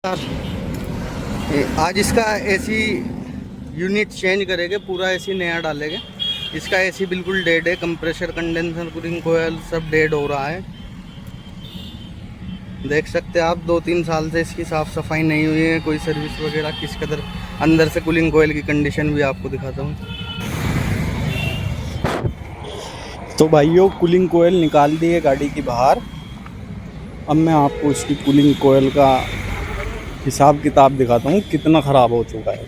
आज इसका AC unit change करेंगे, पूरा एसी नया डालेंगे। इसका एसी बिल्कुल डेड है, कंप्रेसर, कंडेंसर, कूलिंग कोयल सब डेड हो रहा है। देख सकते हैं आप, 2-3 साल से इसकी साफ़ सफाई नहीं हुई है, कोई सर्विस वगैरह। किस कदर अंदर से कूलिंग कोयल की कंडीशन भी आपको दिखाता हूँ। तो भाइयों, कूलिंग कोयल निकाल दी है गाड़ी की बाहर। अब मैं आपको इसकी कूलिंग कोयल का हिसाब किताब दिखाता हूँ कितना ख़राब हो चुका है।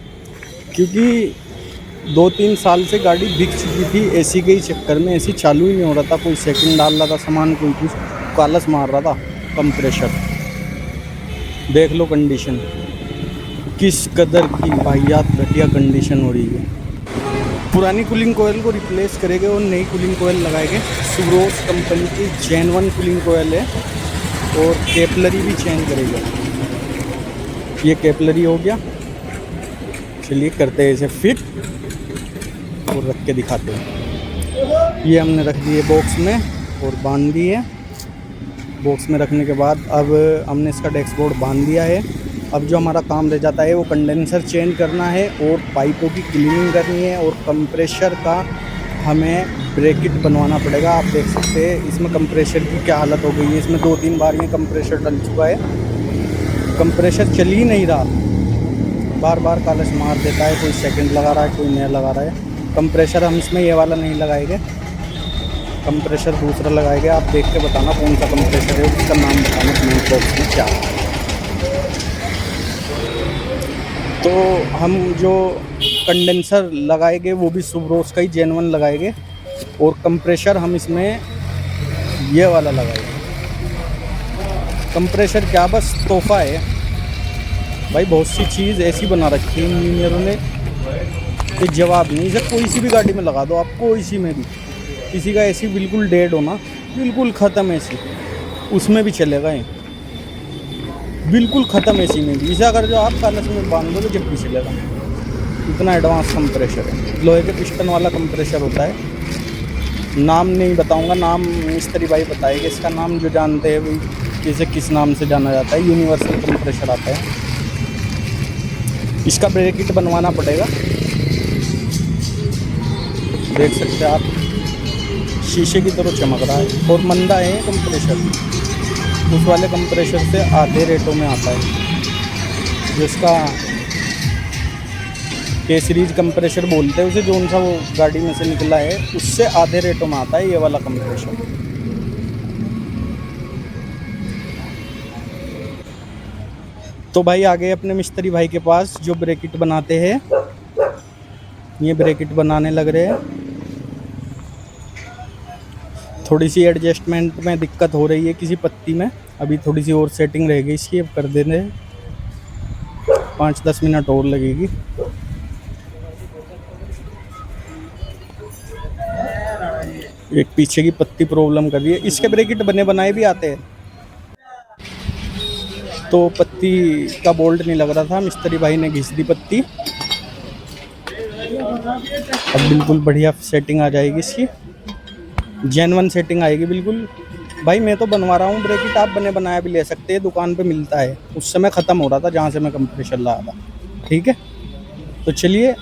क्योंकि 2-3 साल से गाड़ी बिक चुकी थी एसी के ही चक्कर में। एसी चालू ही नहीं हो रहा था, कोई सेटिंग डाल रहा था सामान, कोई कुछ कालस मार रहा था। कंप्रेशर देख लो कंडीशन, किस कदर की वाहियात घटिया कंडीशन हो रही है। पुरानी कूलिंग कोयल को रिप्लेस करेंगे और नई कूलिंग कोयल लगाएंगे। सुब्रोस कंपनी की जेन 1 कूलिंग कोयल है और केपलरी भी चेंज करेंगे। ये केपलरी हो गया। चलिए करते हैं इसे फिट और रख के दिखाते हैं। ये हमने रख दिए बॉक्स में और बांध दिए। बॉक्स में रखने के बाद अब हमने इसका डैशबोर्ड बांध दिया है। अब जो हमारा काम रह जाता है वो कंडेंसर चेंज करना है और पाइपों की क्लीनिंग करनी है और कंप्रेशर का हमें ब्रैकेट बनवाना पड़ेगा। आप देख सकते हैं इसमें कंप्रेशर की क्या हालत हो गई है। इसमें 2-3 बार ये कंप्रेशर डल चुका है, कंप्रेशर चल ही नहीं रहा, बार बार कालच मार देता है। कोई सेकंड लगा रहा है, कोई नया लगा रहा है। कंप्रेशर हम इसमें ये वाला नहीं लगाएंगे, कंप्रेशर दूसरा लगाएंगे। आप देख के बताना कौन सा कंप्रेशर है, उसका नाम बताना कमेंट बॉक्स में क्या है। तो हम जो कंडेंसर लगाएंगे वो भी सुब्रोस का ही जेन 1 लगाएंगे और कंप्रेशर हम इसमें ये वाला लगाएंगे। कंप्रेशर क्या बस तोहफा है भाई, बहुत सी चीज़ ऐसी बना रखी है इंजीनियरों ने कि जवाब नहीं। इसे कोई सी भी गाड़ी में लगा दो आप, कोई सी में भी। किसी का एसी बिल्कुल डेड हो ना, बिल्कुल ख़त्म एसी, उसमें भी चलेगा ये, बिल्कुल ख़त्म एसी में भी। इसे अगर जो आप कालस में बांध दो तो जब भी चलेगा। इतना एडवांस कंप्रेशर है, लोहे के पिस्टन वाला कंप्रेशर होता है। नाम नहीं बताऊंगा, नाम मिस्त्री भाई बताएंगे इसका नाम, जो जानते हैं भाई इसे किस नाम से जाना जाता है। यूनिवर्सल कंप्रेशर आता है। इसका ब्रैकेट बनवाना पड़ेगा। देख सकते हैं आप, शीशे की तरह चमक रहा है और मंदा है कंप्रेशर। उस वाले कंप्रेशर से आधे रेटों में आता है। जिसका के सीरीज कंप्रेशर बोलते हैं उसे, जो सा वो गाड़ी में से निकला है उससे आधे रेटों में आता है ये वाला कंप्रेशर। तो भाई आ गए अपने मिस्त्री भाई के पास जो ब्रैकेट बनाते हैं। ये ब्रैकेट बनाने लग रहे हैं। थोड़ी सी एडजस्टमेंट में दिक्कत हो रही है किसी पत्ती में, अभी थोड़ी सी और सेटिंग रहेगी इसकी। अब कर देने 5-10 मिनट और लगेगी। एक पीछे की पत्ती प्रॉब्लम कर रही है। इसके ब्रैकेट बने बनाए भी आते हैं। तो पत्ती का बोल्ट नहीं लग रहा था, मिस्त्री भाई ने घिस दी पत्ती। अब बिल्कुल बढ़िया सेटिंग आ जाएगी इसकी, जेन 1 सेटिंग आएगी बिल्कुल। भाई मैं तो बनवा रहा हूँ ब्रैकेट, आप बने बनाया भी ले सकते हैं, दुकान पे मिलता है। उस समय ख़त्म हो रहा था जहाँ से मैं कंप्रेशर लाया था। ठीक है, तो चलिए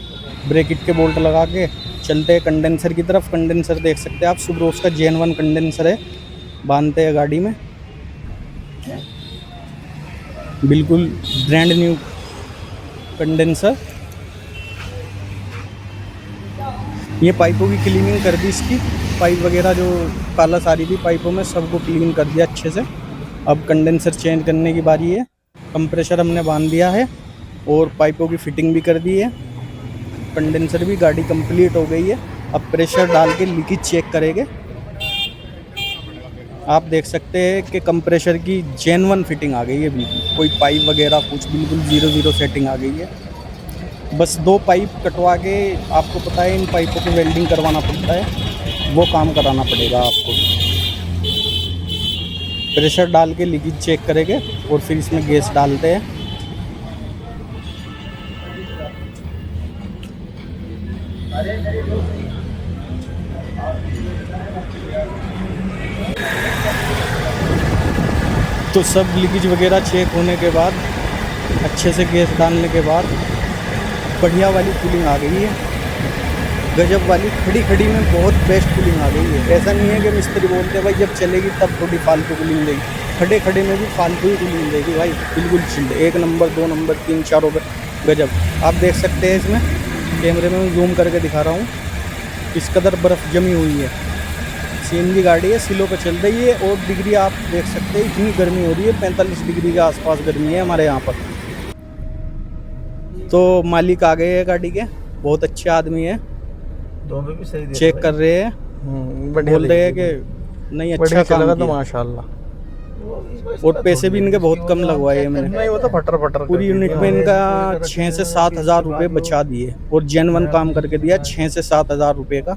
ब्रैकेट के बोल्ट लगा के चलते हैं कंडेंसर की तरफ। कंडेंसर देख सकते हैं आप, सुब्रोस का जेन 1 कंडेंसर है। बांधते हैं गाड़ी में, बिल्कुल ब्रांड न्यू कंडेंसर। ये पाइपों की क्लीनिंग कर दी इसकी, पाइप वगैरह जो काला सारी थी पाइपों में सबको क्लीन कर दिया अच्छे से। अब कंडेंसर चेंज करने की बारी है। कंप्रेशर हमने बांध दिया है और पाइपों की फिटिंग भी कर दी है। कंडेंसर भी गाड़ी कंप्लीट हो गई है। अब प्रेशर डाल के लीकेज चेक करेंगे। आप देख सकते हैं कि कंप्रेशर की जेन 1 फिटिंग आ गई है, बिल्कुल कोई पाइप वगैरह कुछ, बिल्कुल 0-0 सेटिंग आ गई है। बस 2 पाइप कटवा के, आपको पता है इन पाइपों को वेल्डिंग करवाना पड़ता है, वो काम कराना पड़ेगा आपको। प्रेशर डाल के लीकेज चेक करेंगे और फिर इसमें गैस डालते हैं। तो सब लीकेज वगैरह चेक होने के बाद अच्छे से गैस डालने के बाद बढ़िया वाली कूलिंग आ गई है, गजब वाली। खड़ी खड़ी में बहुत बेस्ट कूलिंग आ गई है। ऐसा नहीं है कि मिस्त्री बोलते भाई जब चलेगी तब थोड़ी फालतू कूलिंग देगी, खड़े खड़े में भी फालतू ही कूलिंग देगी भाई, बिल्कुल चिल्ड। 1 नंबर 2 नंबर 3 4 गजब। आप देख सकते हैं इसमें कैमरे में जूम करके दिखा रहा हूँ, इस कदर बर्फ़ जमी हुई है। सीएनजी गाड़ी है, सिलो पे चल रही है। और डिग्री आप देख सकते हैं, इतनी गर्मी हो रही है, 45 डिग्री के आसपास गर्मी है हमारे यहाँ पर। तो मालिक आ गए हैं गाड़ी के, बहुत अच्छे आदमी है, भी सही चेक कर रहे हैं, बोल रहे हैं कि नहीं अच्छा काम लगा तो किया। माशाल्लाह। और पैसे भी इनके बहुत कम लगवाए हैं मैंने। नहीं वो तो फटर फटर पूरी यूनिट में इनका 6 से 7 हज़ार रुपये बचा दिए और जेन्युइन काम करके दिया 6 से 7 हज़ार रुपये का।